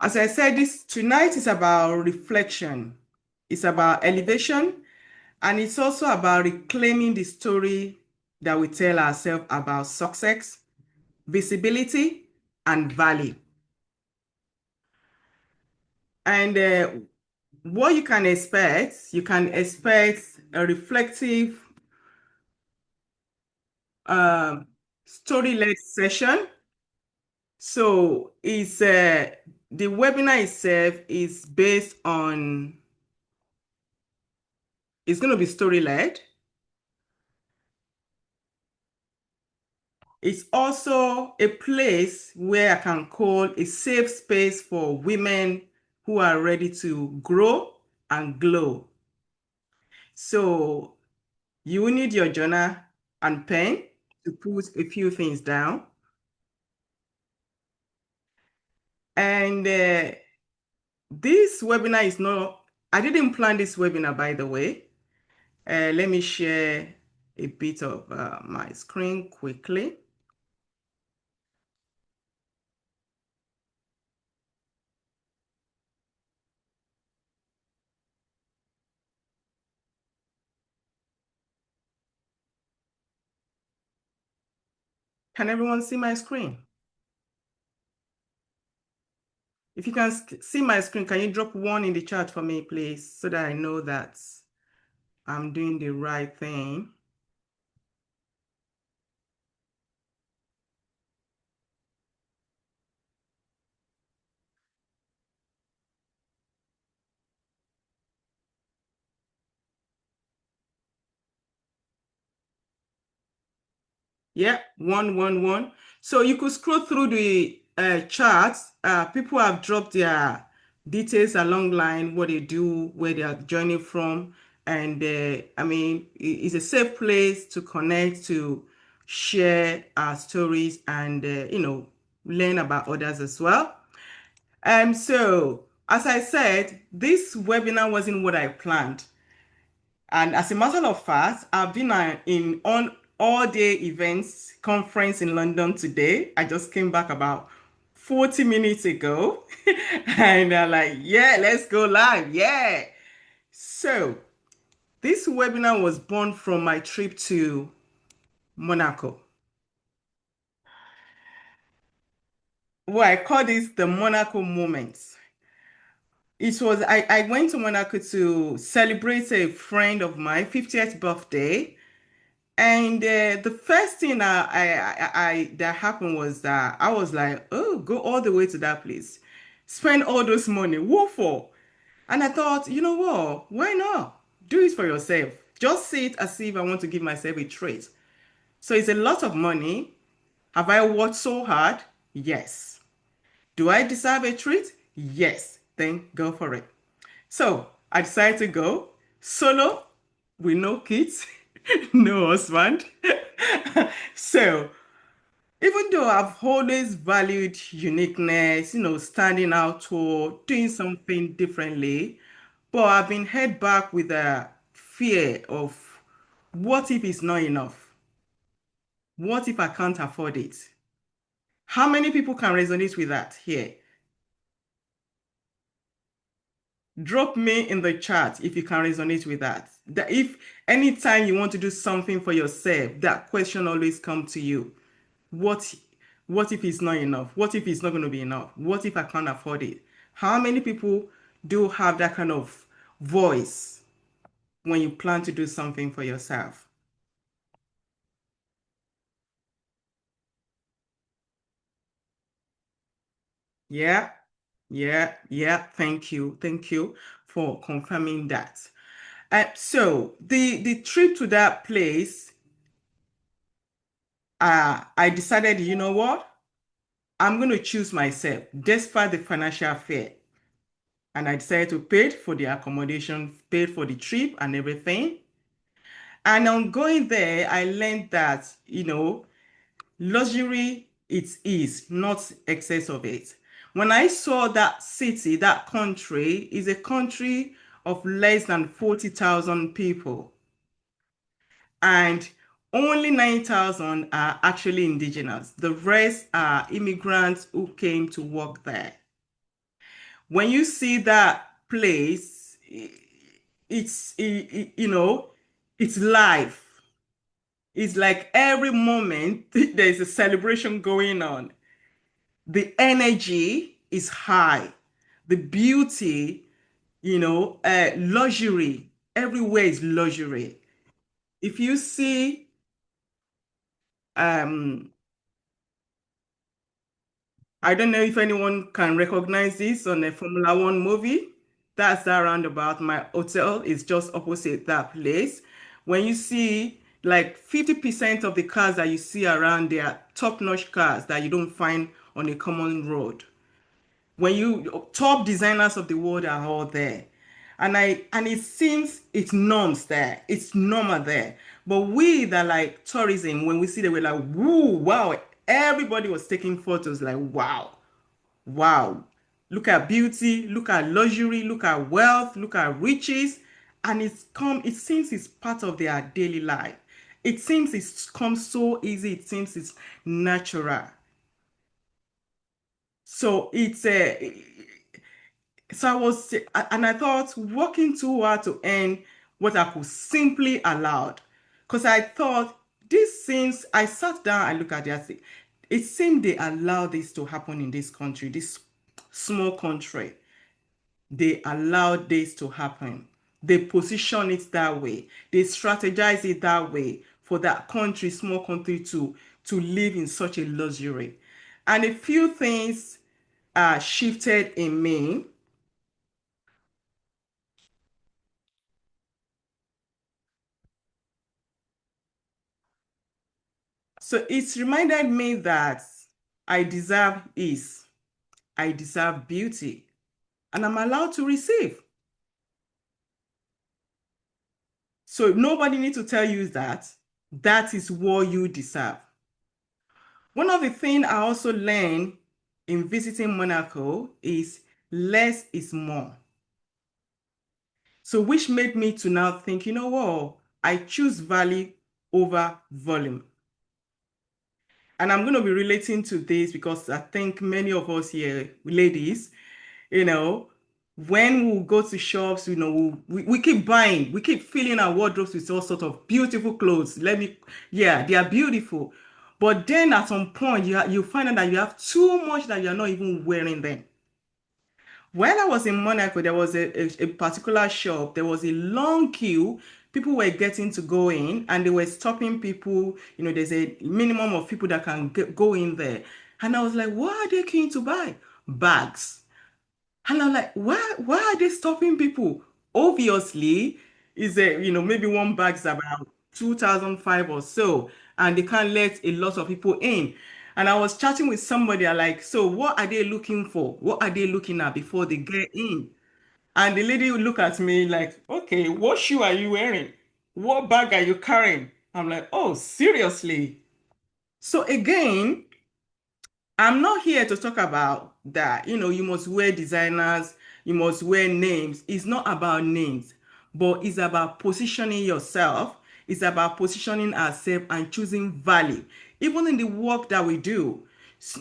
As I said, this tonight is about reflection. It's about elevation, and it's also about reclaiming the story that we tell ourselves about success, visibility, and value. And what you can expect a reflective, um, story-led session. So it's the webinar itself is based on, it's going to be story-led. It's also a place where I can call a safe space for women who are ready to grow and glow. So you will need your journal and pen to put a few things down. And this webinar is not, I didn't plan this webinar, by the way. Let me share a bit of my screen quickly. Can everyone see my screen? If you can see my screen, can you drop one in the chat for me, please, so that I know that I'm doing the right thing? Yeah, 111. So you could scroll through the charts. People have dropped their details along line, what they do, where they are joining from. And I mean, it's a safe place to connect, to share our stories and, learn about others as well. So as I said, this webinar wasn't what I planned. And as a matter of fact, I've been in on all-day events conference in London today. I just came back about 40 minutes ago. And I'm like, yeah, let's go live. Yeah. So this webinar was born from my trip to Monaco. Well, I call this the Monaco moment. I went to Monaco to celebrate a friend of mine, 50th birthday. And the first thing that happened was that I was like, oh, go all the way to that place, spend all those money, what for? And I thought, you know what? Why not? Do it for yourself. Just see it as if I want to give myself a treat. So it's a lot of money. Have I worked so hard? Yes. Do I deserve a treat? Yes. Then go for it. So I decided to go solo with no kids, no husband. So even though I've always valued uniqueness, standing out tall, doing something differently, but I've been held back with a fear of what if it's not enough? What if I can't afford it? How many people can resonate with that here? Drop me in the chat if you can resonate with that. That if anytime you want to do something for yourself, that question always comes to you. What what if it's not enough? What if it's not going to be enough? What if I can't afford it? How many people do have that kind of voice when you plan to do something for yourself? Yeah, yeah, yeah. Thank you. Thank you for confirming that. So the trip to that place, I decided, you know what? I'm going to choose myself despite the financial fear. And I decided to pay for the accommodation, paid for the trip and everything. And on going there, I learned that, luxury it is, not excess of it. When I saw that city, that country is a country of less than 40,000 people. And only 9,000 are actually indigenous. The rest are immigrants who came to work there. When you see that place, you know, it's life. It's like every moment there's a celebration going on. The energy is high. The beauty, luxury. Everywhere is luxury. If you see, um, I don't know if anyone can recognize this on a Formula One movie. That's that roundabout. My hotel is just opposite that place. When you see like 50% of the cars that you see around there are top-notch cars that you don't find on a common road. When you top designers of the world are all there. And it seems it's norms there. It's normal there. But we that like tourism, when we see that we're like, woo, wow, everybody was taking photos like, wow. Wow. Look at beauty, look at luxury, look at wealth, look at riches. And it seems it's part of their daily life. It seems it's come so easy. It seems it's natural. So I was, and I thought working too hard to earn what I could simply allowed. Because I thought this seems, I sat down and looked at it, it seemed they allow this to happen in this country, this small country. They allowed this to happen. They position it that way. They strategize it that way for that country, small country, to live in such a luxury. And a few things shifted in me. So it's reminded me that I deserve ease, I deserve beauty, and I'm allowed to receive. So nobody needs to tell you that that is what you deserve. One of the things I also learned in visiting Monaco is less is more. So which made me to now think, you know what? I choose value over volume. And I'm going to be relating to this because I think many of us here, ladies, you know, when we go to shops, we keep buying, we keep filling our wardrobes with all sorts of beautiful clothes. Yeah, they are beautiful. But then at some point, you find out that you have too much that you're not even wearing them. When I was in Monaco, there was a particular shop, there was a long queue. People were getting to go in and they were stopping people. There's a minimum of people that can go in there. And I was like, what are they queuing to buy? Bags. And I'm like, why are they stopping people? Obviously, is maybe one bag's about 2005 or so, and they can't let a lot of people in. And I was chatting with somebody, I like, so what are they looking for? What are they looking at before they get in? And the lady would look at me like, okay, what shoe are you wearing? What bag are you carrying? I'm like, oh, seriously? So again, I'm not here to talk about that. You must wear designers, you must wear names. It's not about names, but it's about positioning yourself. It's about positioning ourselves and choosing value. Even in the work that we do,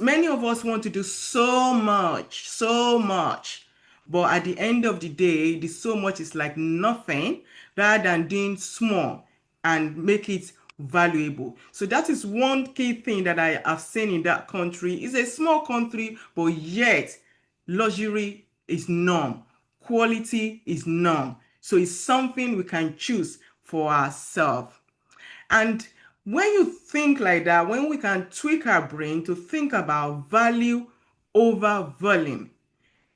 many of us want to do so much, so much. But at the end of the day, the so much is like nothing rather than doing small and make it valuable. So that is one key thing that I have seen in that country. It's a small country, but yet luxury is norm, quality is norm. So it's something we can choose for ourselves. And when you think like that, when we can tweak our brain to think about value over volume,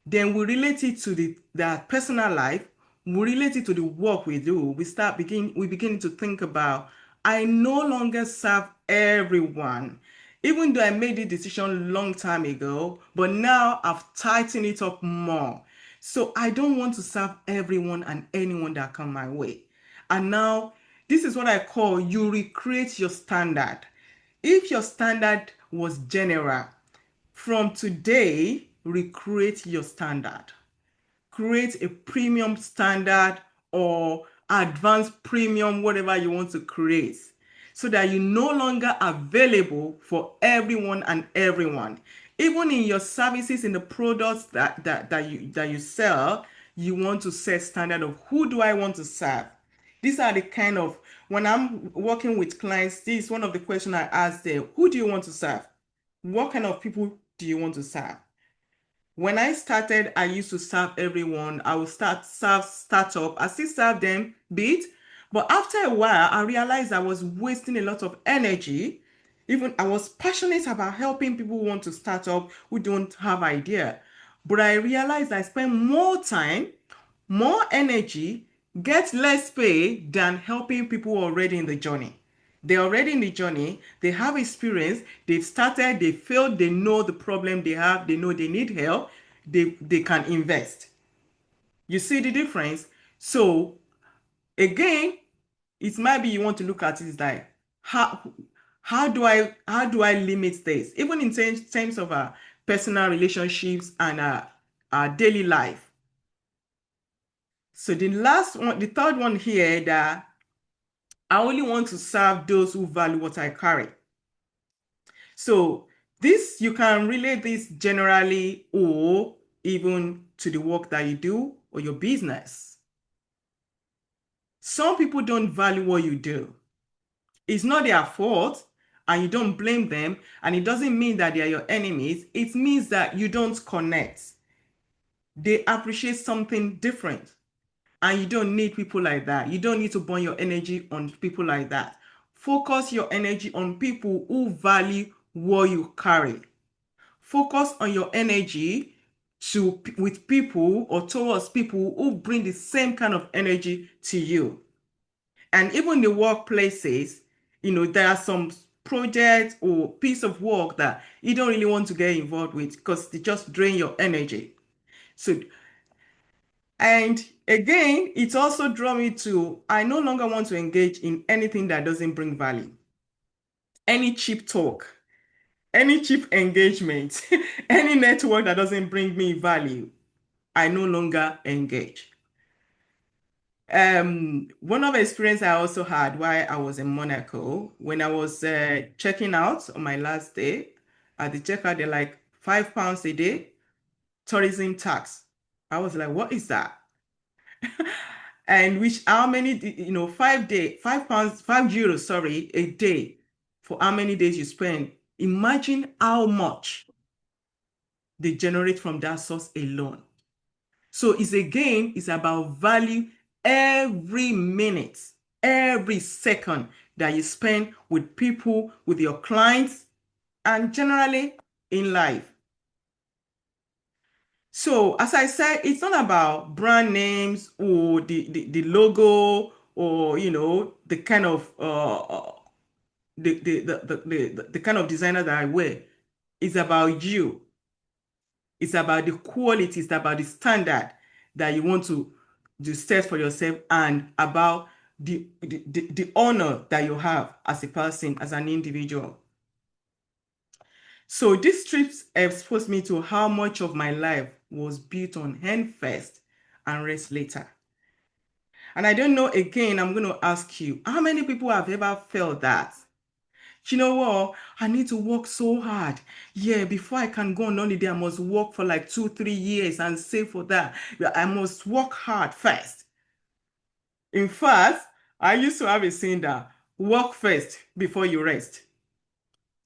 then we relate it to their personal life, we relate it to the work we do. We begin to think about, I no longer serve everyone. Even though I made the decision long time ago, but now I've tightened it up more. So I don't want to serve everyone and anyone that come my way. And now this is what I call you recreate your standard. If your standard was general, from today, recreate your standard. Create a premium standard or advanced premium, whatever you want to create, so that you're no longer available for everyone and everyone. Even in your services, in the products that you sell, you want to set standard of who do I want to serve. These are the kind of, when I'm working with clients, this is one of the questions I ask them. Who do you want to serve? What kind of people do you want to serve? When I started, I used to serve everyone. I would serve startup. I still serve them bit, but after a while, I realized I was wasting a lot of energy. Even I was passionate about helping people who want to start up who don't have idea, but I realized I spend more time, more energy, get less pay than helping people already in the journey. They're already in the journey, they have experience, they've started, they failed, they know the problem they have, they know they need help, they can invest. You see the difference? So again, it might be you want to look at it like how how do I limit this? Even in terms of our personal relationships and our daily life. So the last one, the third one here that I only want to serve those who value what I carry. So this, you can relate this generally or even to the work that you do or your business. Some people don't value what you do. It's not their fault and you don't blame them, and it doesn't mean that they are your enemies. It means that you don't connect. They appreciate something different, and you don't need people like that. You don't need to burn your energy on people like that. Focus your energy on people who value what you carry. Focus on your energy to with people or towards people who bring the same kind of energy to you. And even the workplaces, there are some projects or piece of work that you don't really want to get involved with because they just drain your energy. So, and again, it also draw me to, I no longer want to engage in anything that doesn't bring value. Any cheap talk, any cheap engagement, any network that doesn't bring me value, I no longer engage. One of the experience I also had while I was in Monaco, when I was checking out on my last day, at the checkout, they're like £5 a day tourism tax. I was like, what is that? And which how many, 5 day, £5, €5, sorry, a day for how many days you spend. Imagine how much they generate from that source alone. So it's about value every minute, every second that you spend with people, with your clients, and generally in life. So as I said, it's not about brand names or the logo or the kind of the kind of designer that I wear. It's about you. It's about the quality, it's about the standard that you want to set for yourself, and about the honor that you have as a person, as an individual. So this trip exposed me to how much of my life was built on hand first and rest later. And I don't know, again, I'm going to ask you, how many people have ever felt that? You know what? I need to work so hard. Yeah, before I can go on holiday, I must work for like 2, 3 years and save for that. Yeah, I must work hard first. In fact, I used to have a saying that work first before you rest.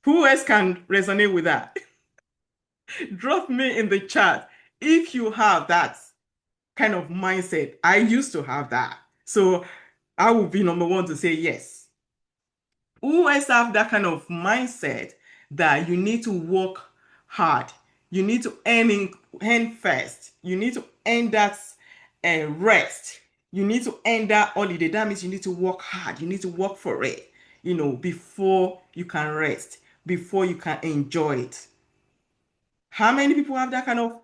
Who else can resonate with that? Drop me in the chat if you have that kind of mindset. I used to have that. So I will be number one to say yes. Who else have that kind of mindset that you need to work hard? You need to earn first. You need to earn that rest. You need to earn that holiday. That means you need to work hard. You need to work for it, before you can rest, before you can enjoy it. How many people have that kind of,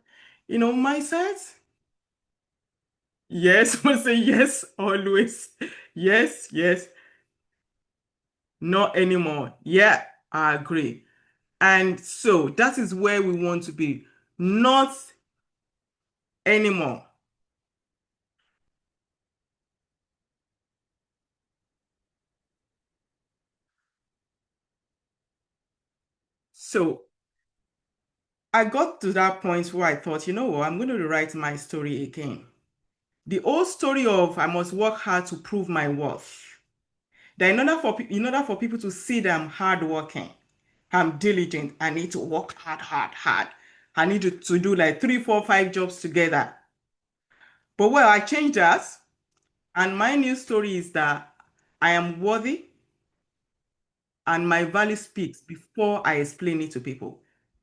mindset? Yes, we say yes always. Yes, yes, not anymore. Yeah, I agree. And so that is where we want to be. Not anymore. So I got to that point where I thought, you know what, I'm going to write my story again. The old story of I must work hard to prove my worth. That in order for people to see that I'm hardworking, I'm diligent, I need to work hard, hard, hard. I need to do like three, four, five jobs together. But well, I changed that. And my new story is that I am worthy and my value speaks before I explain it to people.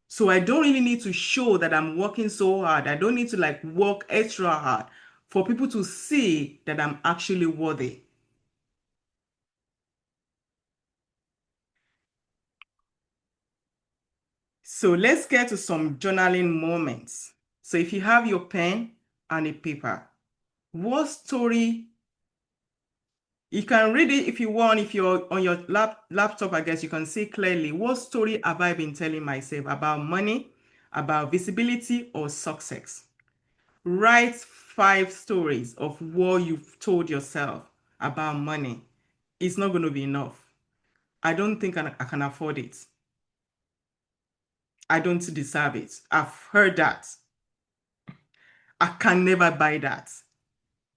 So I don't really need to show that I'm working so hard. I don't need to like work extra hard for people to see that I'm actually worthy. So let's get to some journaling moments. So if you have your pen and a paper, what story you can read it if you want, if you're on your laptop, I guess you can see clearly what story have I been telling myself about money, about visibility, or success. Write five stories of what you've told yourself about money. It's not going to be enough. I don't think I can afford it. I don't deserve it. I've heard that. I can never buy that.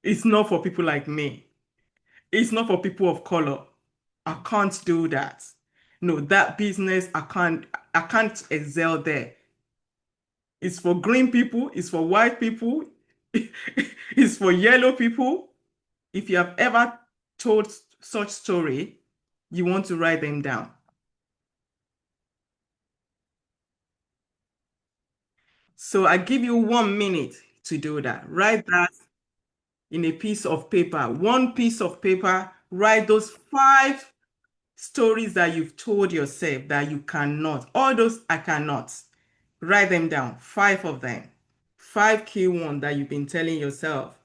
It's not for people like me. It's not for people of color. I can't do that. No, that business, I can't excel there. It's for green people, it's for white people, it's for yellow people. If you have ever told such story, you want to write them down. So I give you 1 minute to do that. Write that in a piece of paper, one piece of paper. Write those five stories that you've told yourself that you cannot. All those I cannot. Write them down, five of them. Five key ones that you've been telling yourself.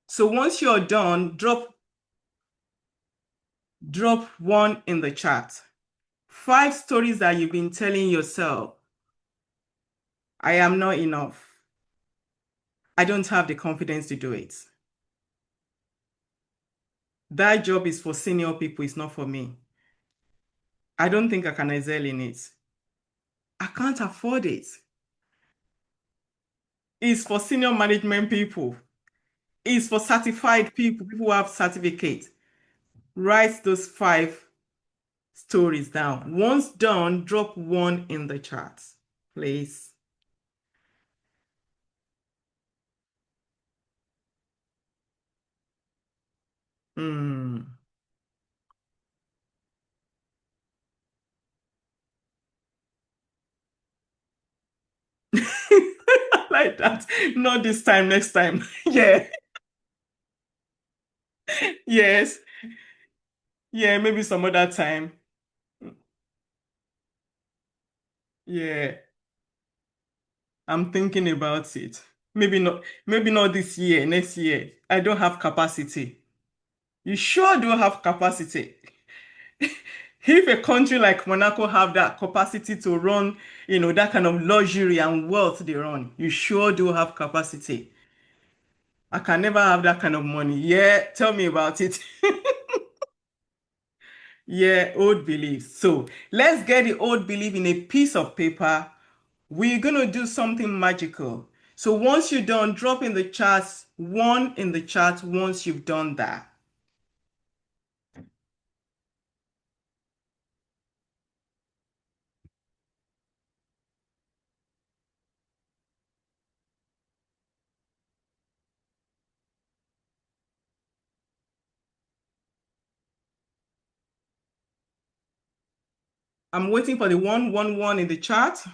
So once you're done, drop one in the chat. Five stories that you've been telling yourself. I am not enough. I don't have the confidence to do it. That job is for senior people, it's not for me. I don't think I can excel in it. I can't afford it. It's for senior management people. It's for certified people, people who have certificates. Write those five stories down. Once done, drop one in the chat, please. Mm. Like that. Not this time, next time. Yeah. Yes. Yeah, maybe some other time. Yeah. I'm thinking about it. Maybe not this year, next year. I don't have capacity. You sure do have capacity. If a country like Monaco have that capacity to run, that kind of luxury and wealth they run, you sure do have capacity. I can never have that kind of money. Yeah, tell me about it. Yeah, old beliefs. So let's get the old belief in a piece of paper. We're gonna do something magical. So once you're done, drop in the chat, one in the chat once you've done that. I'm waiting for the 111 in the chat.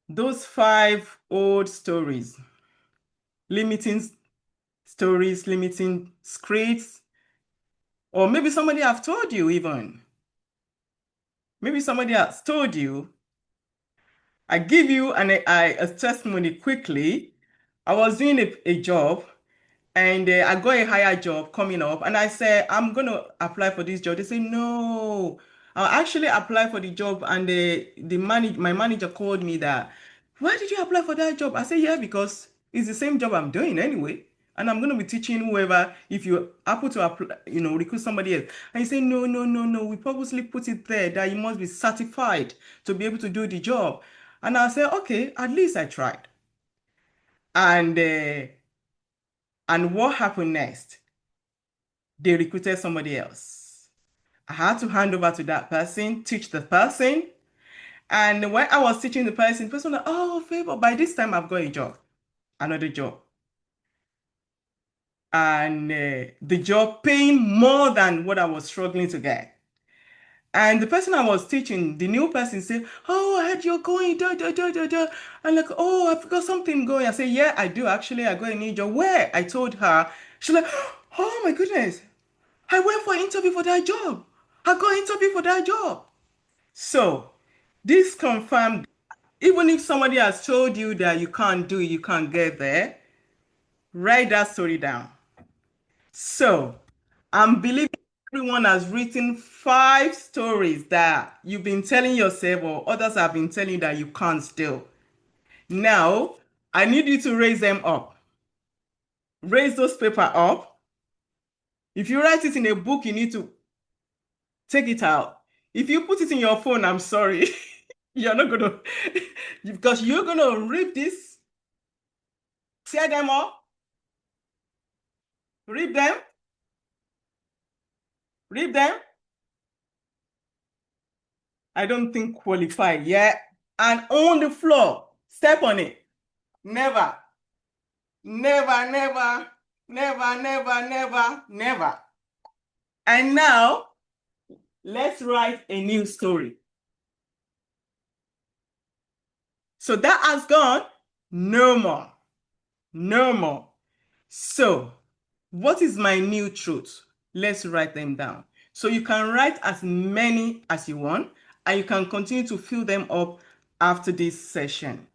Those five old stories, limiting stories, limiting scripts, or maybe somebody have told you even. Maybe somebody has told you. I give you a testimony quickly. I was doing a job and I got a higher job coming up and I said, I'm going to apply for this job. They say, no, I actually applied for the job, and my manager called me that, why did you apply for that job? I said, yeah, because it's the same job I'm doing anyway. And I'm going to be teaching whoever, if you happen to apply, recruit somebody else. And he said, no, no, no, no. We purposely put it there that you must be certified to be able to do the job. And I said, okay, at least I tried. And what happened next? They recruited somebody else. I had to hand over to that person, teach the person. And when I was teaching the person was like, oh, Favor, by this time I've got a job, another job. And the job paying more than what I was struggling to get. And the person I was teaching, the new person said, oh, I heard you're going, da, da, da, da, da. I'm like, oh, I've got something going. I said, yeah, I do. Actually, I got a new job. Where? I told her. She's like, oh my goodness. I went for an interview for that job. I got an interview for that job. So this confirmed, even if somebody has told you that you can't do it, you can't get there, write that story down. So I'm believing everyone has written 5 stories that you've been telling yourself or others have been telling you that you can't still. Now, I need you to raise them up. Raise those paper up. If you write it in a book, you need to take it out. If you put it in your phone, I'm sorry. You're not gonna, because you're gonna read this, tear them up, read them, read them. I don't think qualify yet. And on the floor, step on it. Never, never, never, never, never, never, never. And now let's write a new story. So that has gone. No more. No more. So, what is my new truth? Let's write them down. So you can write as many as you want, and you can continue to fill them up after this session.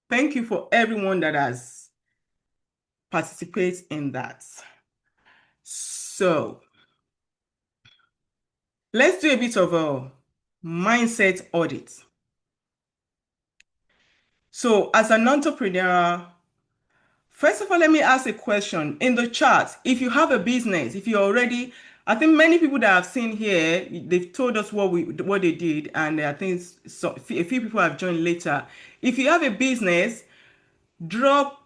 Thank you for everyone that has participated in that. So let's do a bit of a mindset audit. So as an entrepreneur, first of all, let me ask a question. In the chat, if you have a business, if you already, I think many people that I've seen here, they've told us what they did, and I think a few people have joined later. If you have a business, drop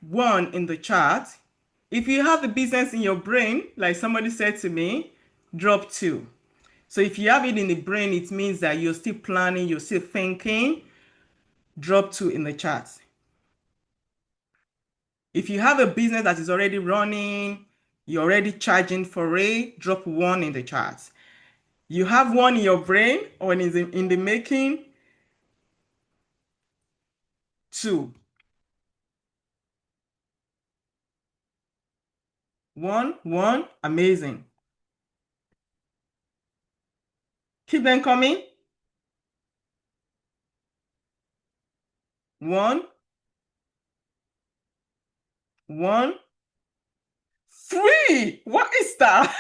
1 in the chat. If you have a business in your brain, like somebody said to me, drop 2. So if you have it in the brain, it means that you're still planning, you're still thinking. Drop 2 in the chat. If you have a business that is already running, you're already charging for it, drop 1 in the chat. You have 1 in your brain or in the making, 2. 1, 1, amazing. Keep them coming. 1, 1, 3. What is that?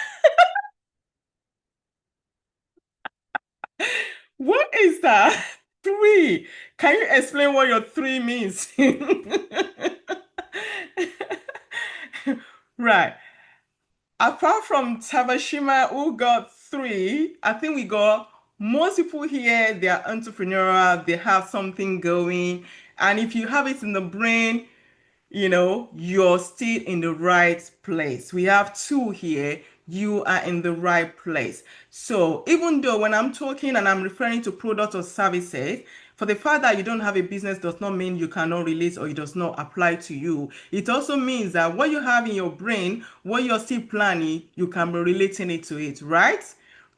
What is that? 3. Can you explain what your 3 means? Right. Apart from Tabashima, who got 3, I think we got most people here, they are entrepreneurial, they have something going. And if you have it in the brain, you're still in the right place. We have 2 here. You are in the right place. So even though when I'm talking and I'm referring to products or services, for the fact that you don't have a business does not mean you cannot relate or it does not apply to you. It also means that what you have in your brain, what you're still planning, you can be relating it to it, right?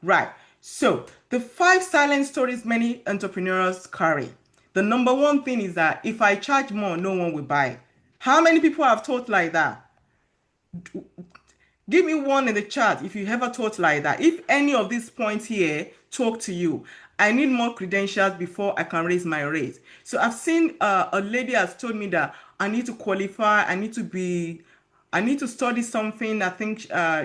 Right. So the 5 silent stories many entrepreneurs carry. The number 1 thing is that if I charge more, no one will buy. How many people have thought like that? Give me 1 in the chat if you ever thought like that. If any of these points here talk to you, I need more credentials before I can raise my rate. So I've seen a lady has told me that I need to qualify, I need to be I need to study something. I think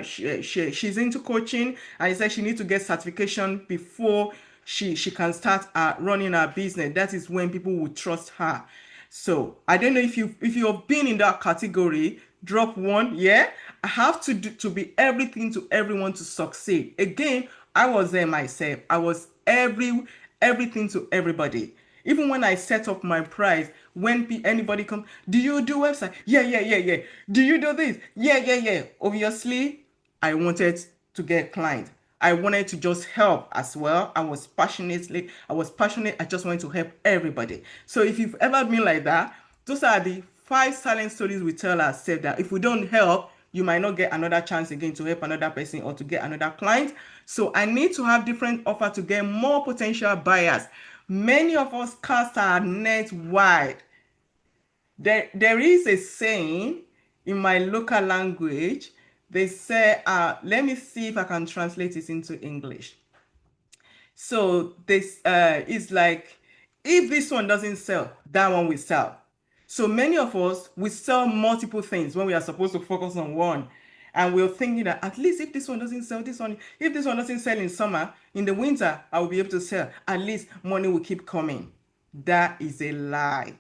she's into coaching, and she said she needs to get certification before she can start running her business. That is when people will trust her. So I don't know if you've been in that category. Drop one, yeah. I have to do to be everything to everyone to succeed. Again, I was there myself. I was everything to everybody. Even when I set up my price, when anybody come, do you do website? Yeah, yeah, yeah, yeah. Do you do this? Yeah, yeah, yeah. Obviously, I wanted to get clients. I wanted to just help as well. I was passionate. I just wanted to help everybody. So if you've ever been like that, those are the five silent stories we tell ourselves that if we don't help, you might not get another chance again to help another person or to get another client. So I need to have different offer to get more potential buyers. Many of us cast our net wide. There is a saying in my local language. They say, let me see if I can translate it into English. So this is like, if this one doesn't sell, that one will sell. So many of us we sell multiple things when we are supposed to focus on one. And we're thinking that at least if this one doesn't sell, if this one doesn't sell in summer, in the winter, I will be able to sell. At least money will keep coming. That is a lie.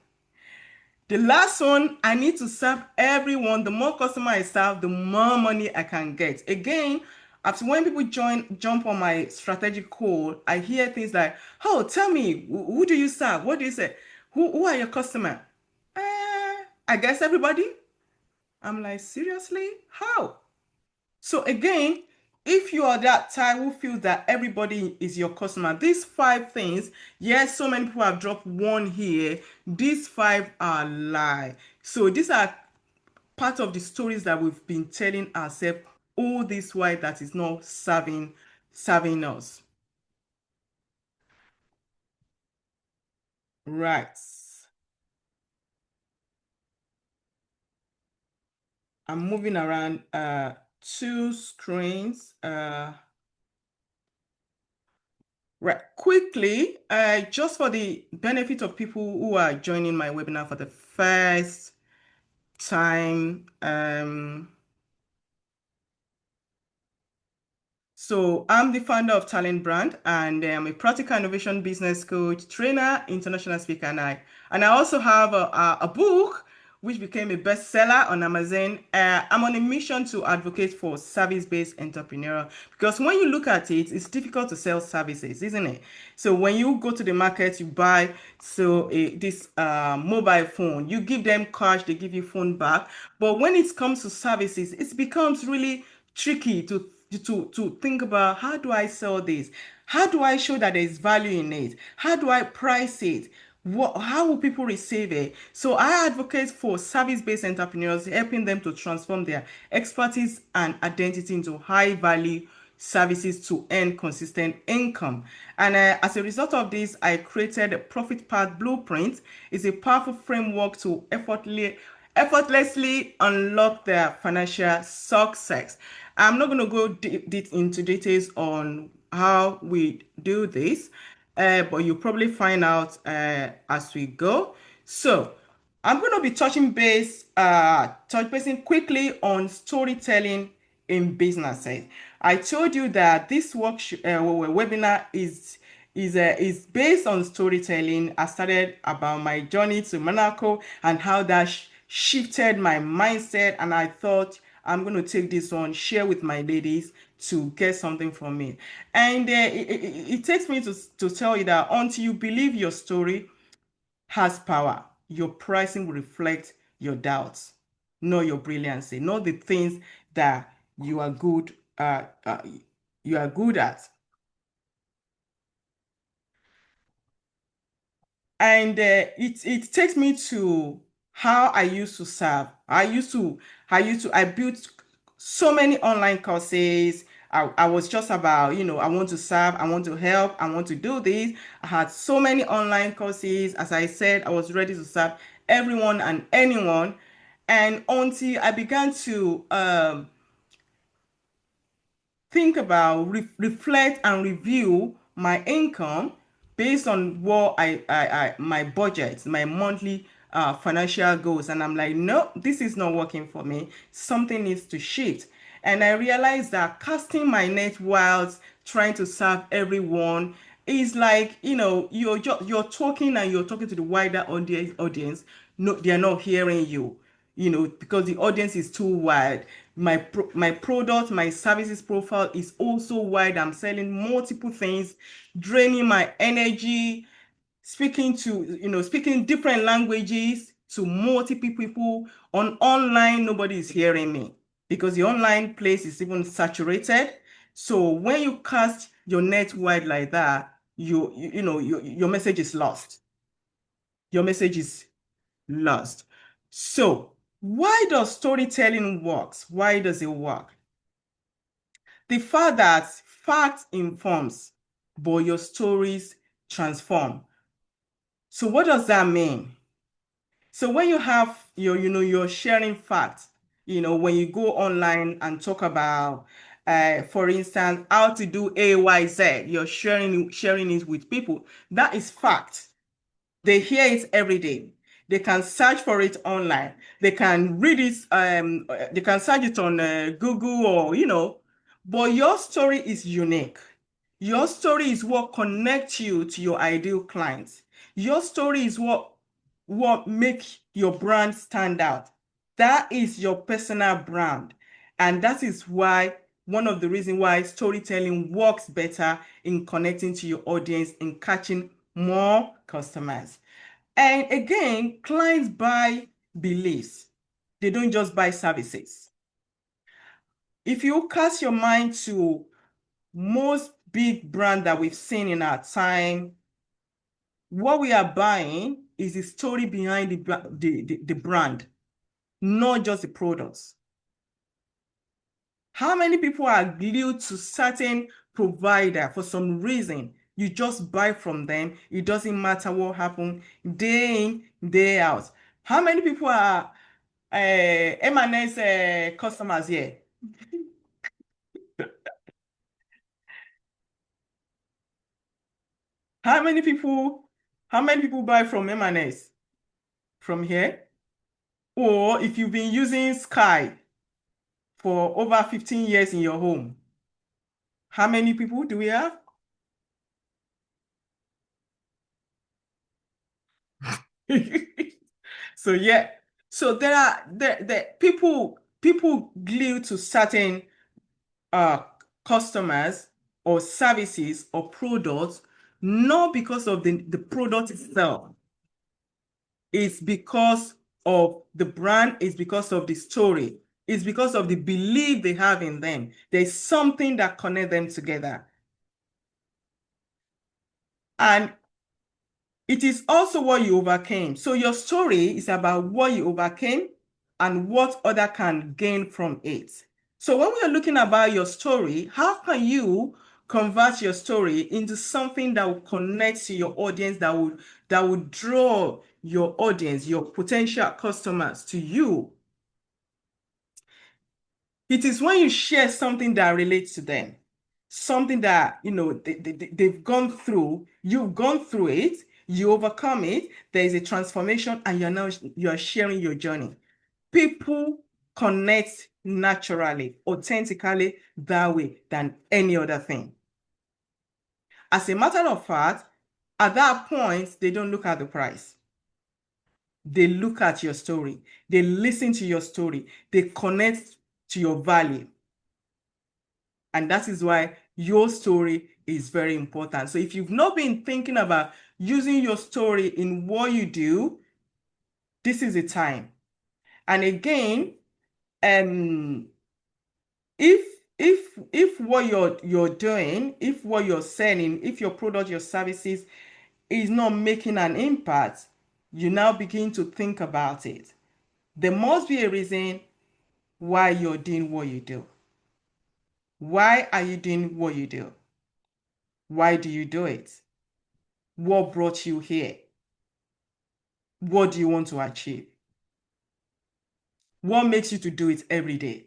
The last one, I need to serve everyone. The more customer I serve, the more money I can get. Again, after when people jump on my strategic call, I hear things like, "Oh, tell me, who do you serve? What do you say? Who are your customer?" I guess everybody. I'm like, seriously? How? So again, if you are that type who feels that everybody is your customer, these five things, yes, so many people have dropped one here. These five are lie. So these are part of the stories that we've been telling ourselves all this while that is not serving us. Right. I'm moving around two screens. Right. Quickly, just for the benefit of people who are joining my webinar for the first time. So I'm the founder of Talent Brand, and I'm a practical innovation business coach, trainer, international speaker, and I also have a book which became a bestseller on Amazon. I'm on a mission to advocate for service-based entrepreneur because when you look at it, it's difficult to sell services, isn't it? So when you go to the market, you buy this mobile phone, you give them cash, they give you phone back. But when it comes to services, it becomes really tricky to think about how do I sell this? How do I show that there's value in it? How do I price it? How will people receive it? So I advocate for service-based entrepreneurs, helping them to transform their expertise and identity into high-value services to earn consistent income. And as a result of this, I created a Profit Path Blueprint. It's a powerful framework to effortlessly unlock their financial success. I'm not going to go deep into details on how we do this, but you'll probably find out as we go. So I'm going to be touch basing quickly on storytelling in businesses. I told you that this webinar is based on storytelling. I started about my journey to Monaco and how that shifted my mindset, and I thought I'm going to take this on, share with my ladies to get something from it. And it takes me to tell you that until you believe your story has power, your pricing will reflect your doubts, not your brilliancy, not the things that you are good you are good at. And it takes me to how I used to serve. I built so many online courses. I was just about, I want to serve, I want to help, I want to do this. I had so many online courses. As I said, I was ready to serve everyone and anyone. And until I began to think about, reflect, and review my income based on what my budget, my monthly financial goals. And I'm like, no, this is not working for me. Something needs to shift. And I realized that casting my net whilst trying to serve everyone is like, you're talking and you're talking to the wider audience. No, they're not hearing you, because the audience is too wide. My product, my services profile is also wide. I'm selling multiple things, draining my energy, speaking different languages to multiple people. On online, nobody is hearing me because the online place is even saturated. So when you cast your net wide like that, your message is lost. Your message is lost. So why does storytelling works? Why does it work? The fact that fact informs, but your stories transform. So what does that mean? So when you have you're sharing facts, when you go online and talk about, for instance, how to do AYZ, you're sharing it with people. That is fact. They hear it every day. They can search for it online. They can read it. They can search it on Google But your story is unique. Your story is what connects you to your ideal clients. Your story is what makes your brand stand out. That is your personal brand, and that is why one of the reasons why storytelling works better in connecting to your audience and catching more customers. And again, clients buy beliefs. They don't just buy services. If you cast your mind to most big brand that we've seen in our time, what we are buying is the story behind the brand, not just the products. How many people are glued to certain provider for some reason? You just buy from them. It doesn't matter what happened day in, day out. How many people are M&S customers here? How many people, how many people buy from M&S from here? Or if you've been using Sky for over 15 years in your home, how many people do we have? So yeah, so there people glue to certain uh customers or services or products, not because of the product itself. It's because of the brand, it's because of the story, it's because of the belief they have in them. There's something that connects them together. And it is also what you overcame. So your story is about what you overcame and what other can gain from it. So when we are looking about your story, how can you convert your story into something that will connect to your audience, that would draw your audience, your potential customers to you? It is when you share something that relates to them, something that they've gone through, you've gone through it, you overcome it, there is a transformation, and you're sharing your journey. People connect naturally, authentically that way than any other thing. As a matter of fact, at that point, they don't look at the price. They look at your story. They listen to your story. They connect to your value. And that is why your story is very important. So if you've not been thinking about using your story in what you do, this is the time. And again, um, if if what you're doing, if what you're selling, if your product, your services is not making an impact, you now begin to think about it. There must be a reason why you're doing what you do. Why are you doing what you do? Why do you do it? What brought you here? What do you want to achieve? What makes you to do it every day?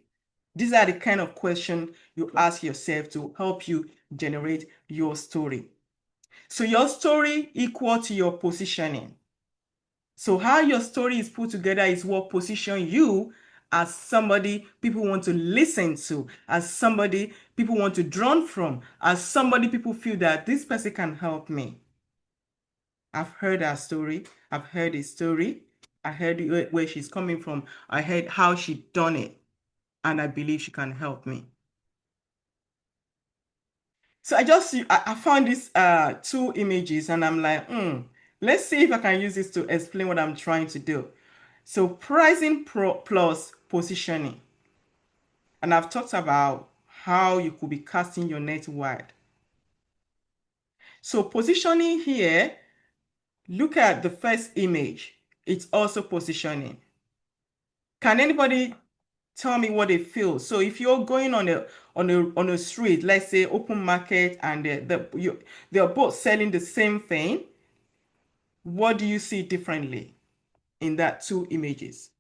These are the kind of questions you ask yourself to help you generate your story. So your story equal to your positioning. So how your story is put together is what position you as somebody people want to listen to, as somebody people want to draw from, as somebody people feel that this person can help me. I've heard her story. I've heard his story. I heard where she's coming from. I heard how she done it, and I believe she can help me. So I found these two images, and I'm like, let's see if I can use this to explain what I'm trying to do. So pricing plus positioning. And I've talked about how you could be casting your net wide. So positioning here, look at the first image. It's also positioning. Can anybody tell me what they feel? So if you're going on a street, let's say open market, and they're both selling the same thing, what do you see differently in that two images?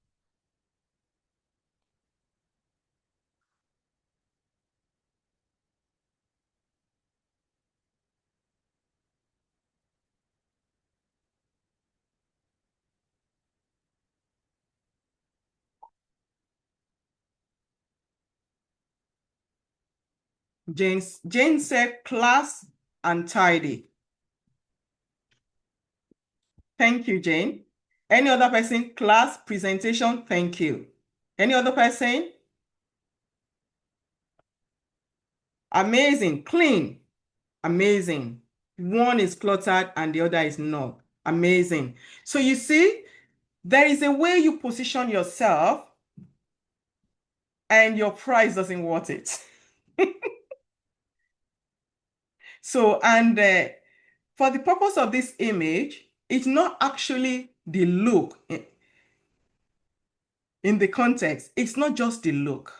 Jane said class and tidy. Thank you, Jane. Any other person? Class, presentation, thank you. Any other person? Amazing, clean, amazing. One is cluttered and the other is not. Amazing. So you see, there is a way you position yourself and your price doesn't worth it. So, and for the purpose of this image, it's not actually the look in the context. It's not just the look.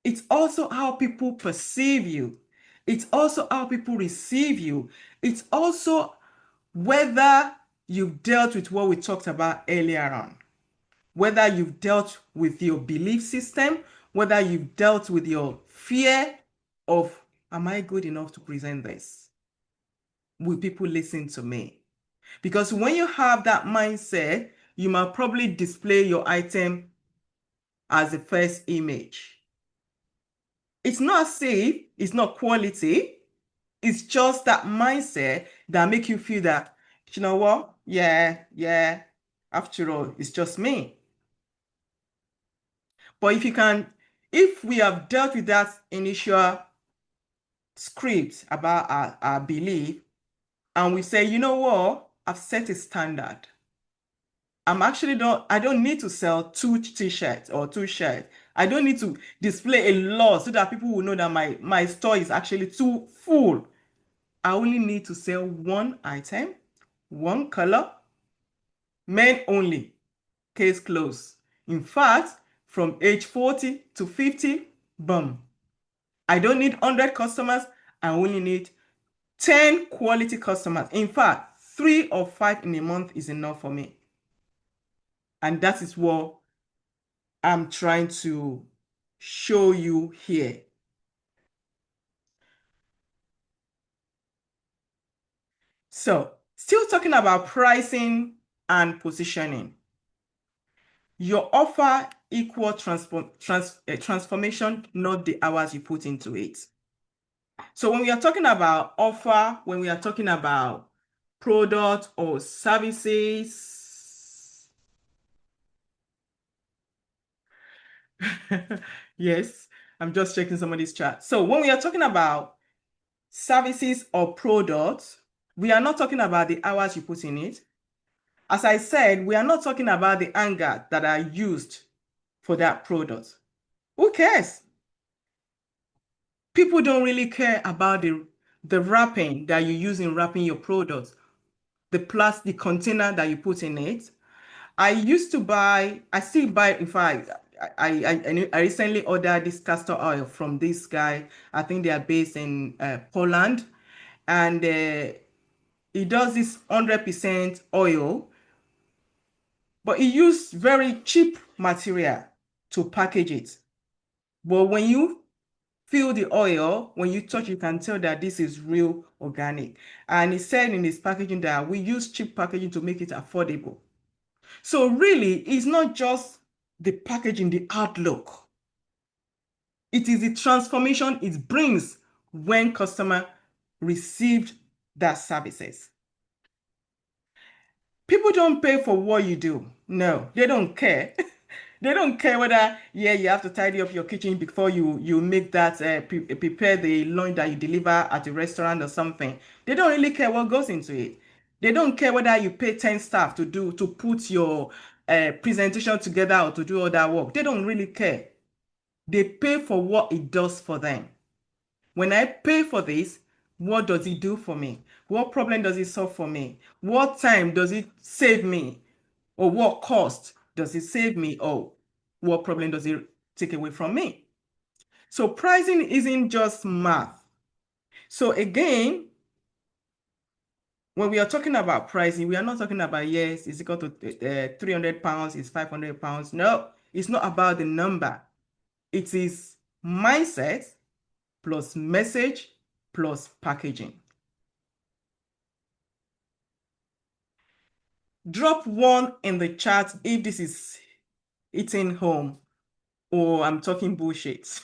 It's also how people perceive you. It's also how people receive you. It's also whether you've dealt with what we talked about earlier on, whether you've dealt with your belief system, whether you've dealt with your fear of, am I good enough to present this? Will people listen to me? Because when you have that mindset, you might probably display your item as the first image. It's not safe, it's not quality, it's just that mindset that make you feel that, you know what? Yeah, yeah. After all, it's just me. But if we have dealt with that initial script about our belief, and we say, you know what? I've set a standard. I don't need to sell two t-shirts or two shirts. I don't need to display a lot so that people will know that my store is actually too full. I only need to sell one item, one color, men only, case closed. In fact, from age 40 to 50, boom. I don't need 100 customers. I only need 10 quality customers. In fact, 3 or 5 in a month is enough for me. And that is what I'm trying to show you here. So, still talking about pricing and positioning. Your offer equal transformation, not the hours you put into it. So when we are talking about offer, when we are talking about product or services, yes, I'm just checking somebody's chat. So when we are talking about services or products, we are not talking about the hours you put in it. As I said, we are not talking about the anger that are used for that product. Who cares? People don't really care about the wrapping that you use in wrapping your products, the plastic container that you put in it. I still buy, in fact, I recently ordered this castor oil from this guy. I think they are based in Poland. And he does this 100% oil, but he used very cheap material to package it. But when you feel the oil, when you touch, you can tell that this is real organic. And he said in his packaging that we use cheap packaging to make it affordable. So really, it's not just the packaging, the outlook. It is the transformation it brings when customer received that services. People don't pay for what you do. No, they don't care. They don't care whether, yeah, you have to tidy up your kitchen before you make that prepare the lunch that you deliver at a restaurant or something. They don't really care what goes into it. They don't care whether you pay 10 staff to put your presentation together or to do all that work. They don't really care. They pay for what it does for them. When I pay for this, what does it do for me? What problem does it solve for me? What time does it save me? Or what cost does it save me? Or what problem does it take away from me? So pricing isn't just math. So again, when we are talking about pricing, we are not talking about, yes, it's equal to 300 pounds, it's 500 pounds. No, it's not about the number. It is mindset plus message plus packaging. Drop one in the chat if this is hitting home or I'm talking bullshit.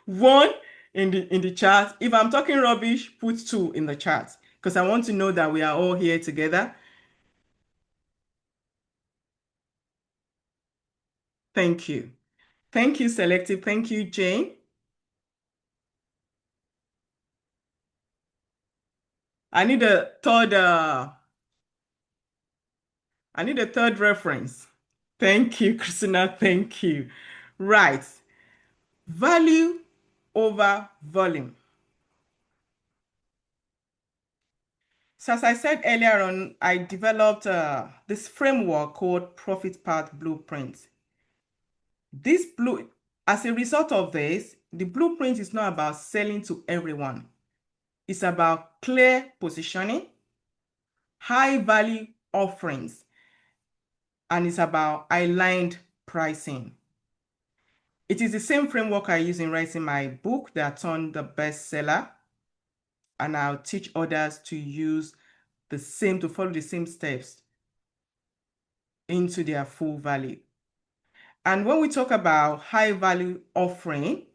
One in the chat. If I'm talking rubbish, put two in the chat because I want to know that we are all here together. Thank you. Thank you, Selective. Thank you, Jane. I need a third I need a third reference. Thank you, Christina. Thank you. Right. Value over volume. So as I said earlier on, I developed this framework called Profit Path Blueprint. As a result of this, the blueprint is not about selling to everyone. It's about clear positioning, high value offerings, and it's about aligned pricing. It is the same framework I use in writing my book that turned the bestseller, and I'll teach others to use to follow the same steps into their full value. And when we talk about high value offering,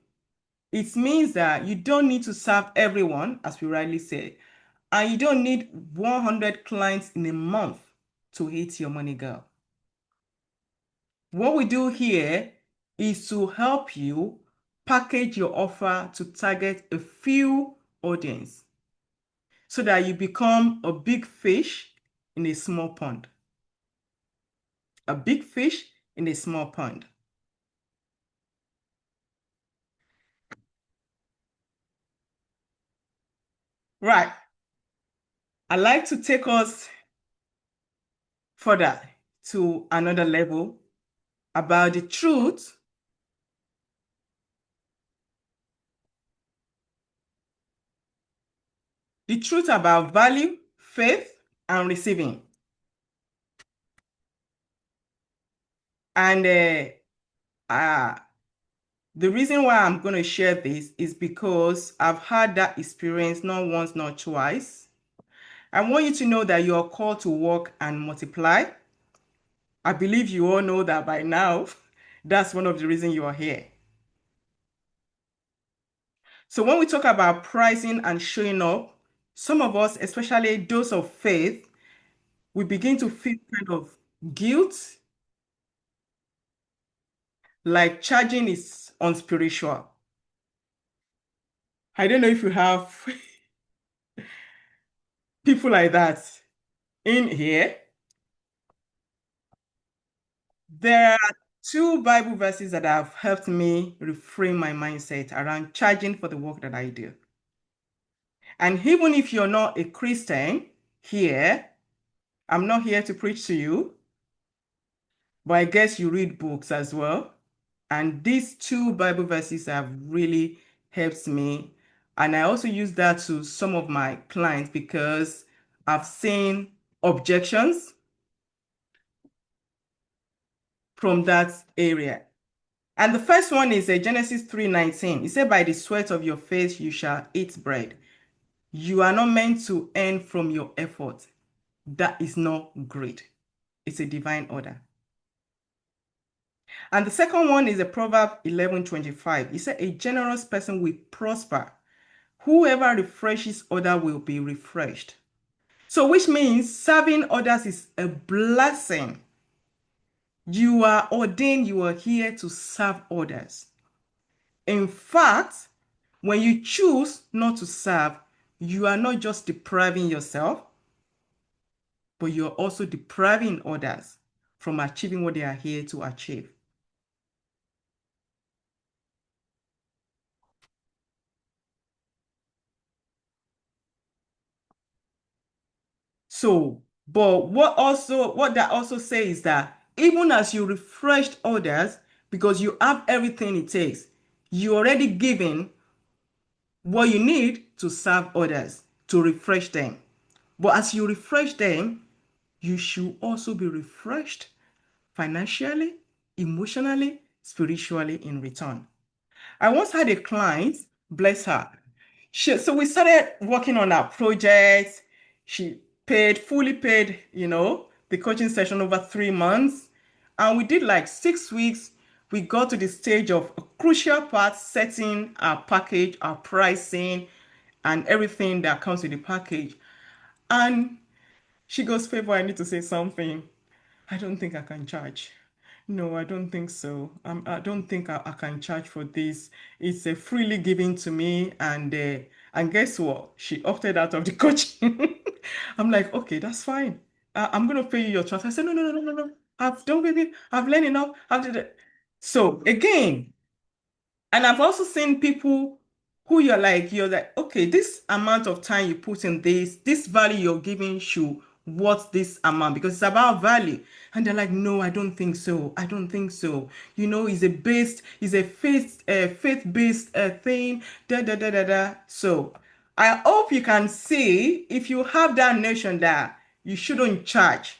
it means that you don't need to serve everyone, as we rightly say, and you don't need 100 clients in a month to hit your money goal. What we do here is to help you package your offer to target a few audience so that you become a big fish in a small pond. A big fish in a small pond. Right. I'd like to take us further to another level about the truth about value, faith, and receiving. And uh, the reason why I'm going to share this is because I've had that experience not once, not twice. I want you to know that you are called to work and multiply. I believe you all know that by now. That's one of the reasons you are here. So when we talk about pricing and showing up, some of us, especially those of faith, we begin to feel kind of guilt, like charging is unspiritual. I don't know if you have people like that in here. There are two Bible verses that have helped me reframe my mindset around charging for the work that I do. And even if you're not a Christian here, I'm not here to preach to you, but I guess you read books as well. And these two Bible verses have really helped me. And I also use that to some of my clients because I've seen objections from that area. And the first one is Genesis 3:19. It said, by the sweat of your face you shall eat bread. You are not meant to earn from your effort. That is not great. It's a divine order. And the second one is a Proverb 11:25. It said, a generous person will prosper. Whoever refreshes other will be refreshed. So, which means serving others is a blessing. You are ordained, you are here to serve others. In fact, when you choose not to serve, you are not just depriving yourself, but you're also depriving others from achieving what they are here to achieve. So, but what that also says is that even as you refreshed others, because you have everything it takes, you already given what you need to serve others, to refresh them. But as you refresh them, you should also be refreshed financially, emotionally, spiritually in return. I once had a client, bless her. So we started working on our project. She fully paid, the coaching session over 3 months. And we did like 6 weeks. We got to the stage of a crucial part, setting our package, our pricing, and everything that comes with the package. And she goes, Favor, I need to say something. I don't think I can charge. No, I don't think so. I don't think I can charge for this. It's freely given to me, and guess what? She opted out of the coaching. I'm like, okay, that's fine. I'm gonna pay you your trust. I said, no, no, no, no, no, no. I've done with it. I've learned enough. I've did it. So again, and I've also seen people who you're like, okay, this amount of time you put in this value you're giving should worth this amount because it's about value. And they're like, no, I don't think so. I don't think so. It's a faith-based thing. Da da da da da. So I hope you can see if you have that notion that you shouldn't charge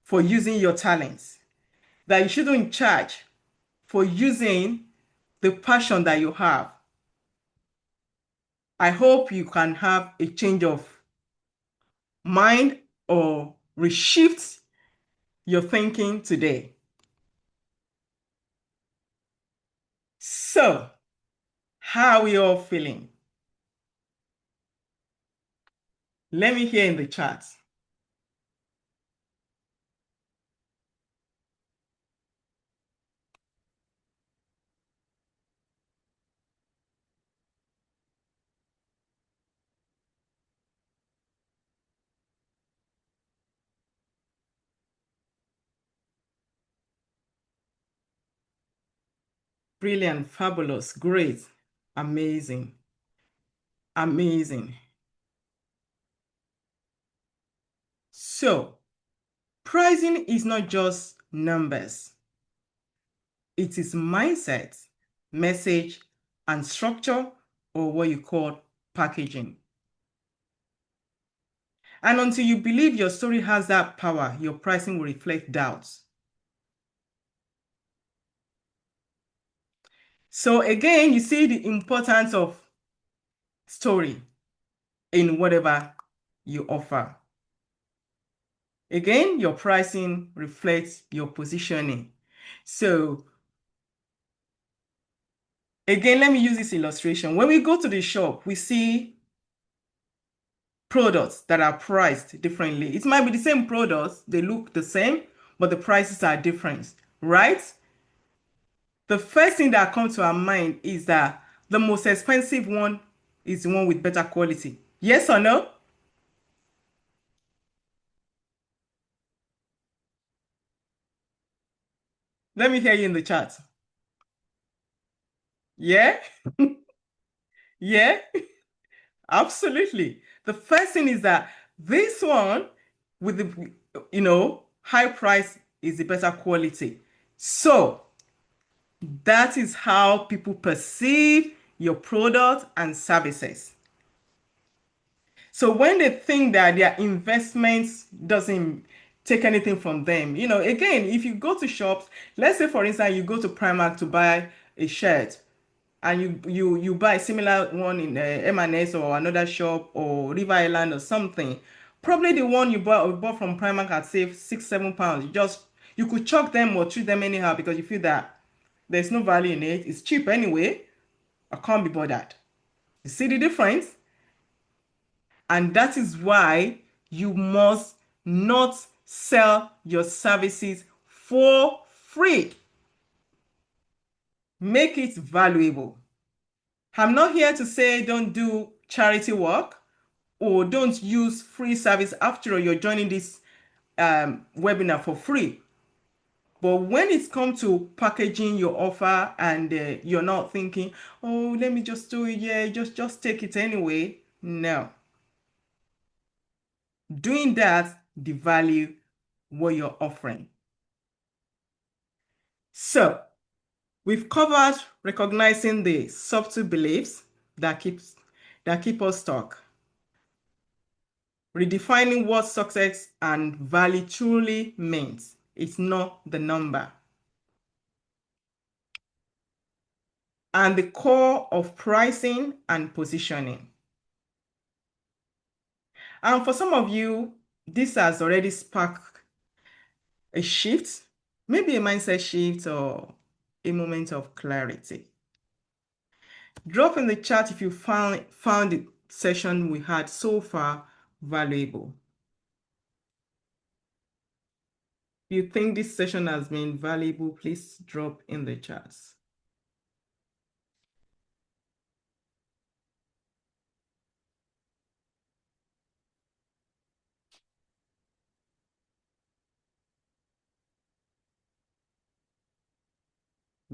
for using your talents, that you shouldn't charge for using the passion that you have. I hope you can have a change of mind or reshift your thinking today. So, how are we all feeling? Let me hear in the chat. Brilliant, fabulous, great, amazing, amazing. So, pricing is not just numbers, it is mindset, message, and structure, or what you call packaging. And until you believe your story has that power, your pricing will reflect doubts. So again, you see the importance of story in whatever you offer. Again, your pricing reflects your positioning. So again, let me use this illustration. When we go to the shop, we see products that are priced differently. It might be the same products, they look the same, but the prices are different, right? The first thing that comes to our mind is that the most expensive one is the one with better quality. Yes or no? Let me hear you in the chat. Yeah? Yeah? Absolutely. The first thing is that this one with the high price is the better quality. So that is how people perceive your product and services. So when they think that their investments doesn't take anything from them, again, if you go to shops, let's say for instance, you go to Primark to buy a shirt and you buy a similar one in M&S or another shop or River Island or something, Probably the one you bought from Primark at say 6, 7 pounds. You could chuck them or treat them anyhow because you feel that there's no value in it. It's cheap anyway. I can't be bothered. You see the difference? And that is why you must not sell your services for free. Make it valuable. I'm not here to say don't do charity work or don't use free service. After all, you're joining this webinar for free. But when it comes to packaging your offer and you're not thinking, oh, let me just do it, yeah, just take it anyway. No. Doing that devalue what you're offering. So we've covered recognizing the subtle beliefs that keep us stuck, redefining what success and value truly means. It's not the number. And the core of pricing and positioning. And for some of you, this has already sparked a shift, maybe a mindset shift or a moment of clarity. Drop in the chat if you found the session we had so far valuable. If you think this session has been valuable, please drop in the chats.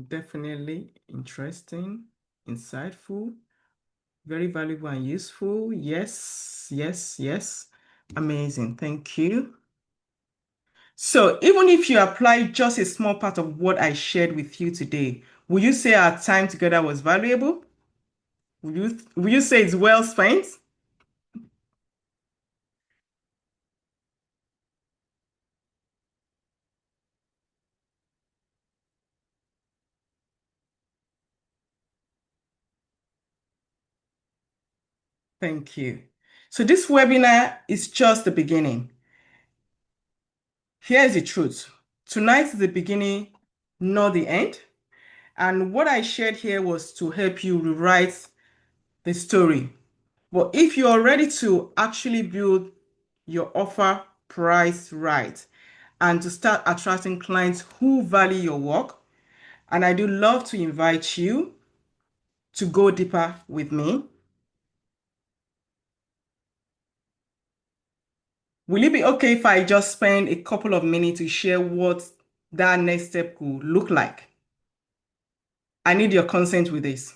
Definitely interesting, insightful, very valuable and useful. Yes, yes, yes. Amazing. Thank you. So even if you apply just a small part of what I shared with you today, will you say our time together was valuable? Will you say it's well spent? Thank you. So this webinar is just the beginning. Here's the truth. Tonight is the beginning, not the end. And what I shared here was to help you rewrite the story. But if you're ready to actually build your offer price right and to start attracting clients who value your work, and I do love to invite you to go deeper with me. Will it be okay if I just spend a couple of minutes to share what that next step could look like? I need your consent with this.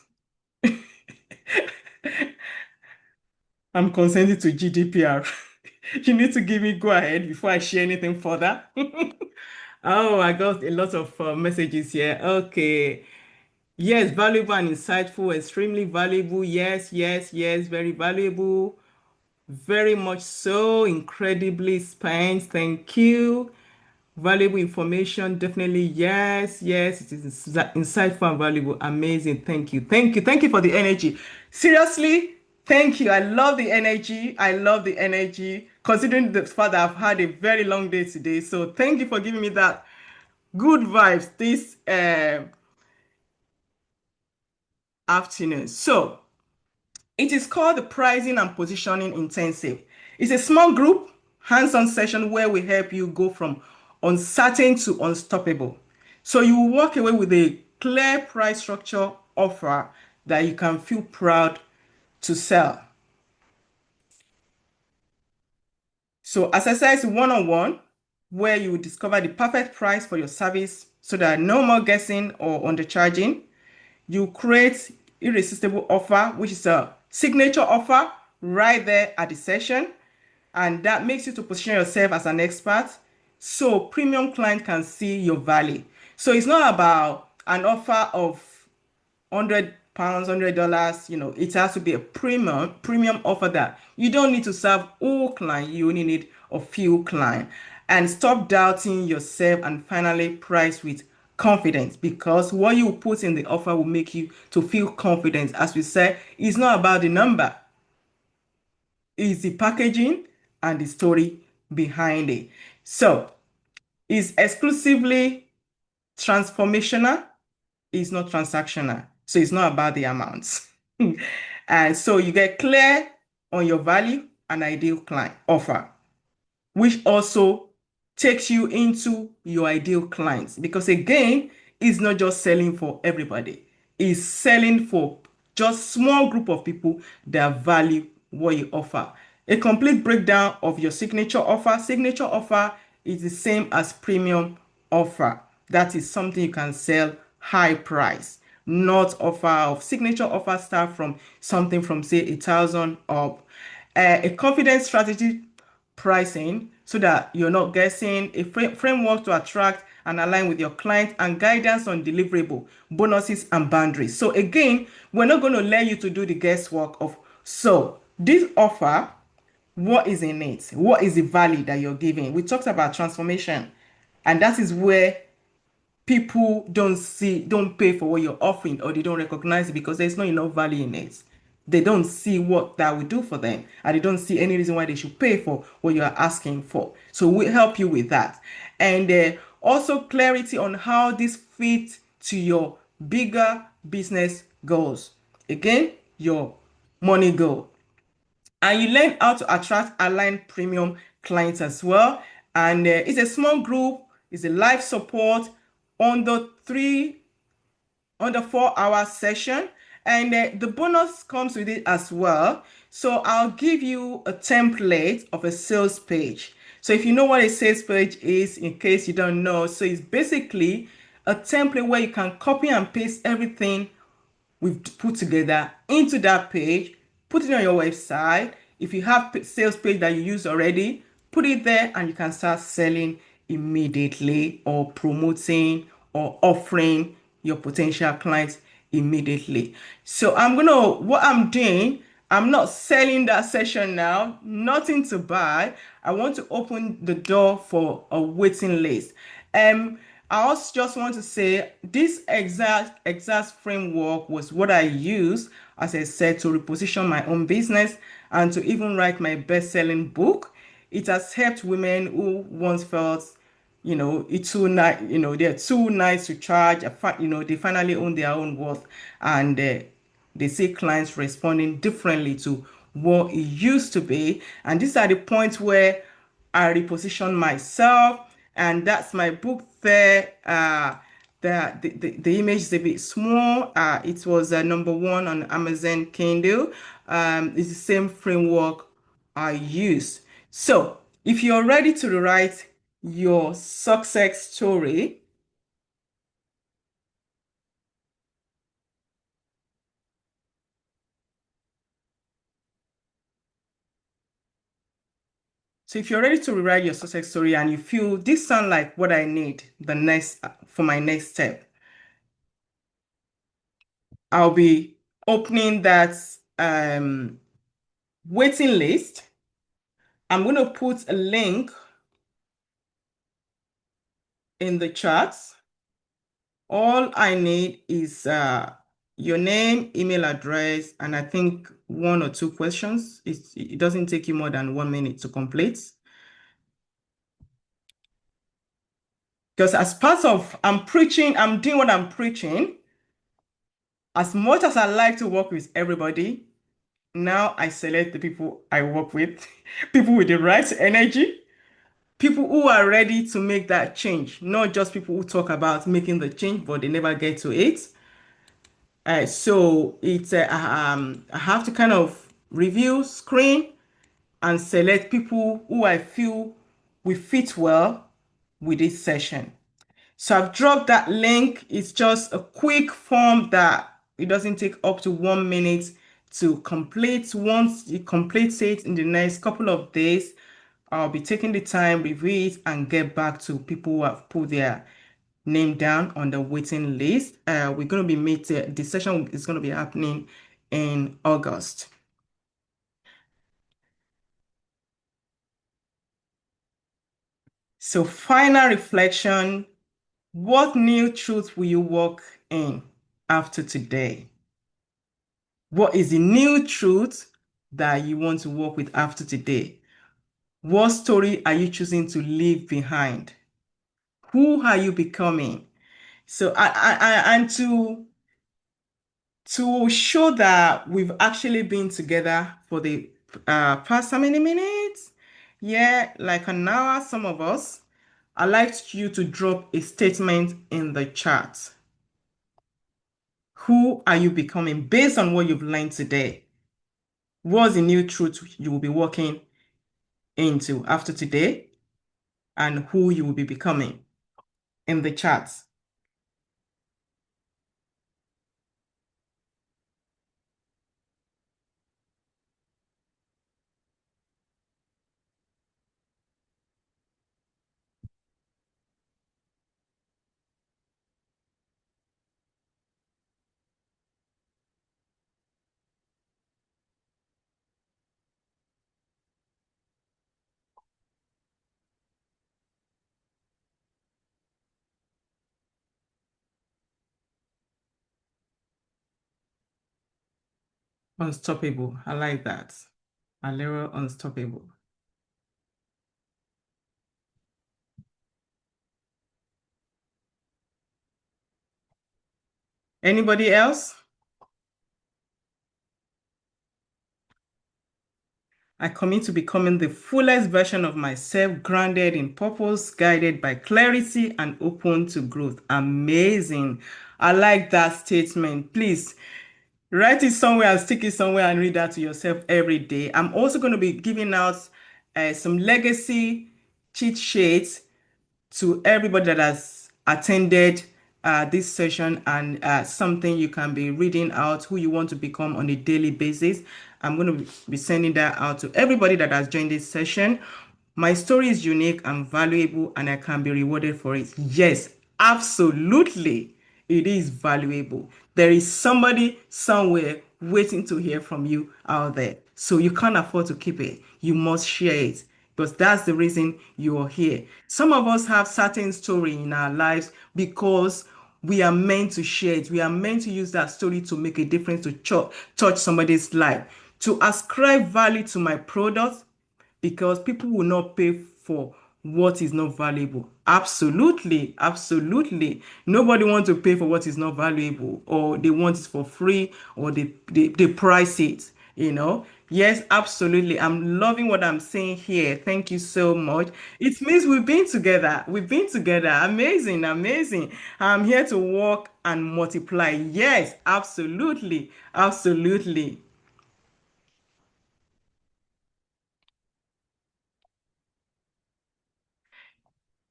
I'm consenting to GDPR. You need to give me go ahead before I share anything further. Oh, I got a lot of messages here. Okay. Yes, valuable and insightful, extremely valuable. Yes, yes, yes, very valuable. Very much so, incredibly spent. Thank you. Valuable information, definitely. Yes, yes, it is insightful and valuable. Amazing. Thank you. Thank you. Thank you for the energy. Seriously, thank you. I love the energy. I love the energy, considering the fact that I've had a very long day today. So thank you for giving me that good vibes this afternoon. So it is called the Pricing and Positioning Intensive. It's a small group, hands-on session where we help you go from uncertain to unstoppable. So you will walk away with a clear price structure offer that you can feel proud to sell. So as I said, it's one-on-one where you will discover the perfect price for your service so that no more guessing or undercharging. You create irresistible offer, which is a signature offer right there at the session. And that makes you to position yourself as an expert so premium client can see your value. So it's not about an offer of £100, $100. It has to be a premium offer that you don't need to serve all clients. You only need a few clients. And stop doubting yourself and finally price with confidence, because what you put in the offer will make you to feel confident. As we said, it's not about the number, it's the packaging and the story behind it. So it's exclusively transformational, it's not transactional. So it's not about the amounts. And so you get clear on your value and ideal client offer, which also takes you into your ideal clients. Because again, it's not just selling for everybody, it's selling for just small group of people that value what you offer. A complete breakdown of your signature offer. Signature offer is the same as premium offer. That is something you can sell high price. Not offer of signature offer start from something from say 1,000 up. A confidence strategy pricing so that you're not guessing, a framework to attract and align with your client, and guidance on deliverable, bonuses, and boundaries. So again, we're not going to let you to do the guesswork of, so this offer, what is in it? What is the value that you're giving? We talked about transformation, and that is where people don't pay for what you're offering, or they don't recognize it because there's not enough value in it. They don't see what that will do for them, and they don't see any reason why they should pay for what you are asking for. So we help you with that. And also clarity on how this fits to your bigger business goals. Again, your money goal. And you learn how to attract aligned premium clients as well. And it's a small group, it's a live support on the 4 hour session. And the bonus comes with it as well. So I'll give you a template of a sales page. So if you know what a sales page is, in case you don't know, so it's basically a template where you can copy and paste everything we've put together into that page, put it on your website. If you have sales page that you use already, put it there and you can start selling immediately, or promoting or offering your potential clients immediately. So what I'm doing, I'm not selling that session now, nothing to buy. I want to open the door for a waiting list. I also just want to say this exact framework was what I used, as I said, to reposition my own business and to even write my best-selling book. It has helped women who once felt, it's too nice, they're too nice to charge. They finally own their own worth, and they see clients responding differently to what it used to be. And these are the points where I reposition myself, and that's my book there. The image is a bit small. It was number 1 on Amazon Kindle. It's the same framework I use. So if you're ready to write your success story, so if you're ready to rewrite your success story and you feel this sound like what I need the next for my next step, I'll be opening that waiting list. I'm going to put a link in the charts. All I need is your name, email address, and I think 1 or 2 questions. It doesn't take you more than 1 minute to complete. Because as part of I'm doing what I'm preaching. As much as I like to work with everybody, now I select the people I work with, people with the right energy, people who are ready to make that change, not just people who talk about making the change, but they never get to it. So I have to kind of review, screen, and select people who I feel will fit well with this session. So I've dropped that link. It's just a quick form that it doesn't take up to 1 minute to complete. Once you complete it in the next couple of days, I'll be taking the time, review it, and get back to people who have put their name down on the waiting list. We're going to be meeting, the session is going to be happening in August. So final reflection, what new truth will you walk in after today? What is the new truth that you want to work with after today? What story are you choosing to leave behind? Who are you becoming? So, and to show that we've actually been together for the past how many minutes? Yeah, like an hour, some of us. I'd like you to drop a statement in the chat. Who are you becoming based on what you've learned today? What's the new truth you will be walking into after today and who you will be becoming in the chat? Unstoppable. I like that. Alero unstoppable. Anybody else? I commit to becoming the fullest version of myself, grounded in purpose, guided by clarity, and open to growth. Amazing. I like that statement. Please write it somewhere and stick it somewhere and read that to yourself every day. I'm also going to be giving out some legacy cheat sheets to everybody that has attended this session and something you can be reading out who you want to become on a daily basis. I'm going to be sending that out to everybody that has joined this session. My story is unique and valuable, and I can be rewarded for it. Yes, absolutely. It is valuable. There is somebody somewhere waiting to hear from you out there. So you can't afford to keep it. You must share it because that's the reason you are here. Some of us have certain story in our lives because we are meant to share it. We are meant to use that story to make a difference, to touch somebody's life, to ascribe value to my product, because people will not pay for what is not valuable. Absolutely, absolutely. Nobody wants to pay for what is not valuable, or they want it for free, or they price it, you know. Yes, absolutely. I'm loving what I'm saying here. Thank you so much. It means we've been together. We've been together. Amazing, amazing. I'm here to work and multiply. Yes, absolutely, absolutely.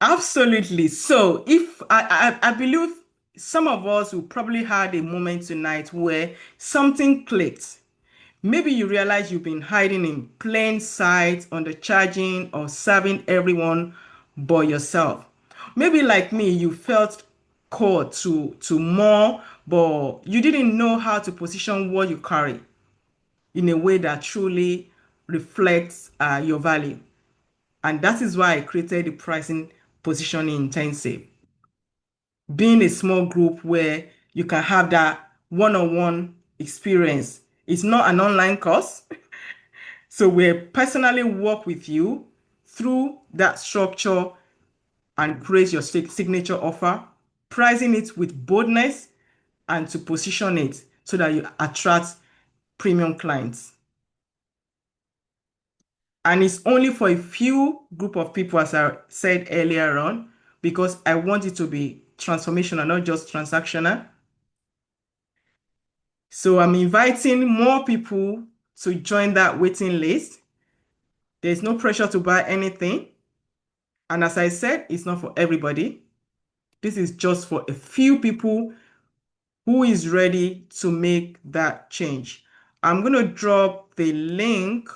Absolutely. So, if I believe some of us will probably had a moment tonight where something clicked. Maybe you realize you've been hiding in plain sight, undercharging, or serving everyone but yourself. Maybe like me, you felt called to more, but you didn't know how to position what you carry in a way that truly reflects your value. And that is why I created the pricing positioning intensive, being a small group where you can have that one-on-one experience. It's not an online course. So we personally work with you through that structure and create your signature offer, pricing it with boldness and to position it so that you attract premium clients. And it's only for a few group of people, as I said earlier on, because I want it to be transformational, not just transactional. So I'm inviting more people to join that waiting list. There's no pressure to buy anything. And as I said, it's not for everybody. This is just for a few people who is ready to make that change. I'm going to drop the link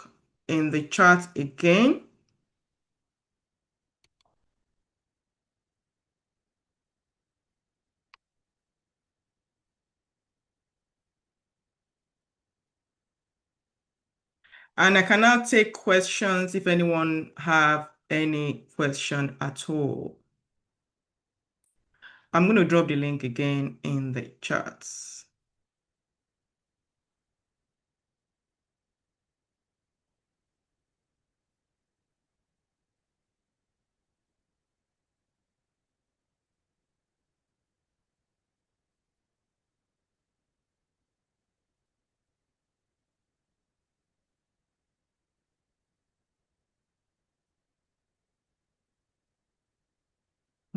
in the chat again. And I can now take questions if anyone have any question at all. I'm going to drop the link again in the chats.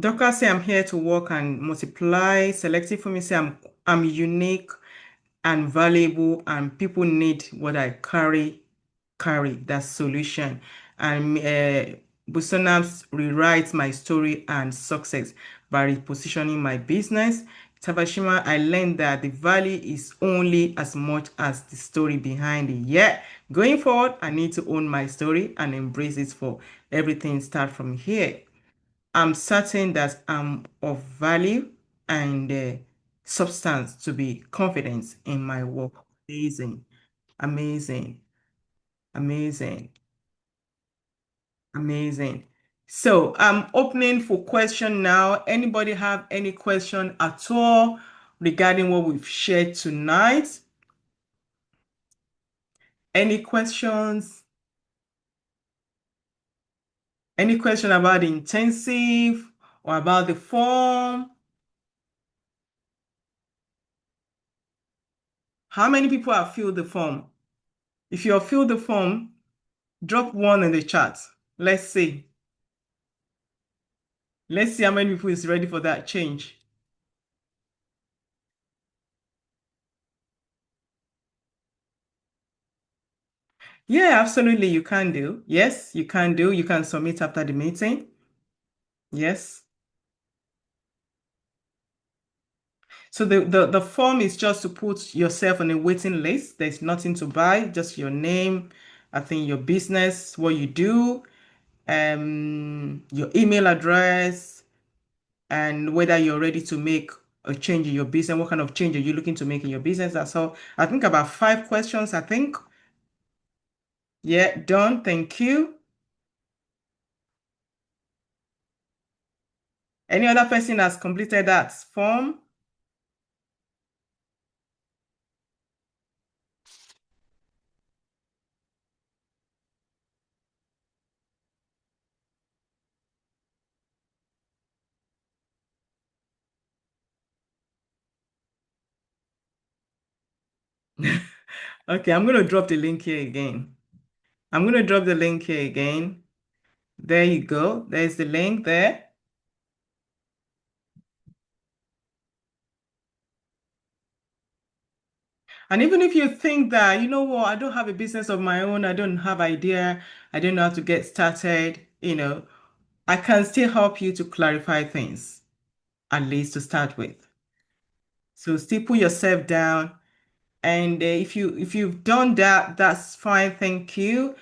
Docker say I'm here to work and multiply. Selective for me say I'm unique and valuable and people need what I carry that solution. And Busonams rewrites my story and success by repositioning my business. Tabashima, I learned that the value is only as much as the story behind it. Yeah, going forward, I need to own my story and embrace it for everything start from here. I'm certain that I'm of value and substance to be confident in my work. Amazing, amazing, amazing, amazing. So I'm opening for question now. Anybody have any question at all regarding what we've shared tonight? Any questions? Any question about the intensive or about the form? How many people have filled the form? If you have filled the form, drop one in the chat. Let's see. Let's see how many people is ready for that change. Yeah, absolutely. You can do. Yes, you can do. You can submit after the meeting. Yes. So the form is just to put yourself on a waiting list. There's nothing to buy, just your name, I think your business, what you do, your email address, and whether you're ready to make a change in your business, what kind of change are you looking to make in your business? That's all. I think about 5 questions, I think. Yeah, done. Thank you. Any other person has completed that form? Okay, I'm going to drop the link here again. I'm going to drop the link here again. There you go. There's the link there. And even if you think that, you know what, I don't have a business of my own, I don't have idea, I don't know how to get started, I can still help you to clarify things, at least to start with. So still put yourself down. And if you've done that, that's fine. Thank you.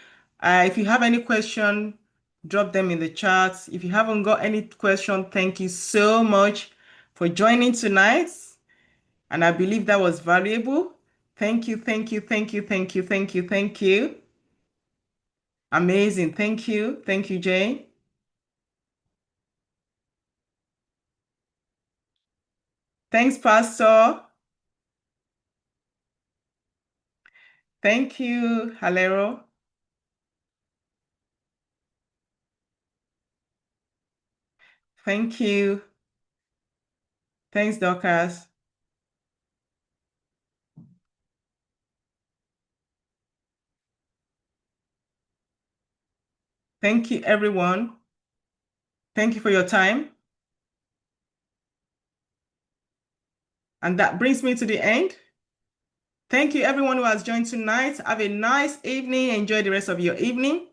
If you have any question, drop them in the chat. If you haven't got any question, thank you so much for joining tonight. And I believe that was valuable. Thank you, thank you, thank you, thank you, thank you, thank you. Amazing. Thank you. Thank you, Jane. Thanks, Pastor. Thank you, Halero. Thank you. Thanks, Dorcas. Thank you, everyone. Thank you for your time. And that brings me to the end. Thank you, everyone who has joined tonight. Have a nice evening. Enjoy the rest of your evening.